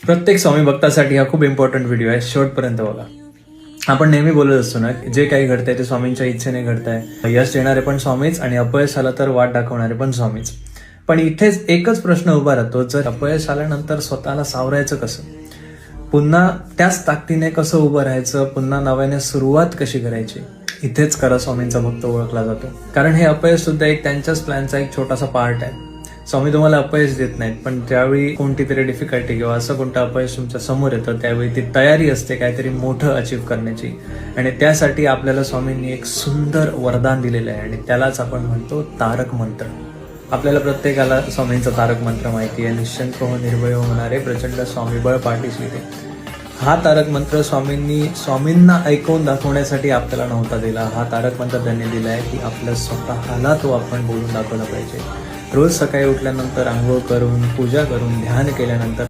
प्रत्येक स्वामी भक्तासाठी हा खूप इम्पॉर्टंट व्हिडिओ आहे, शेवटपर्यंत बघा. आपण नेहमी बोलत असतो ना, जे काही घडतंय ते स्वामींच्या इच्छेने घडतंय. यश देणारे पण स्वामीच आणि अपयश आलं तर वाट दाखवणारे पण स्वामीच. पण इथेच एकच प्रश्न उभा राहतो, जर अपयश आल्यानंतर स्वतःला सावरायचं कसं? पुन्हा त्याच ताकदीने कसं उभं राहायचं? पुन्हा नव्याने सुरुवात कशी करायची? इथेच खरा स्वामींचा भक्त ओळखला जातो. कारण हे अपयश सुद्धा एक त्यांच्याच प्लॅनचा एक छोटासा पार्ट आहे. स्वामी तुम्हाला अपयश देत नाहीत, पण ज्यावेळी कोणती तरी डिफिकल्टी किंवा असं कोणतं अपयश तुमच्या समोर येतं त्यावेळी ती तयारी असते काहीतरी मोठं अचीव्ह करण्याची. आणि त्यासाठी आपल्याला स्वामींनी एक सुंदर वरदान दिलेलं आहे आणि त्यालाच आपण म्हणतो तारक मंत्र. आपल्याला प्रत्येकाला स्वामींचा तारक मंत्र माहिती आहे, निश्चिंत हो निर्भय होणारे प्रचंड स्वामीबळ पाठीशी ते. हा तारक मंत्र स्वामींना ऐकवून दाखवण्यासाठी आपल्याला नव्हता दिला. हा तारक मंत्र त्यांनी दिला आहे की आपल्या स्वतःला तो आपण बोलून दाखवला पाहिजे. रोज सकाळी उठल्यानंतर आंघोळ करून, पूजा करून, ध्यान केल्यानंतर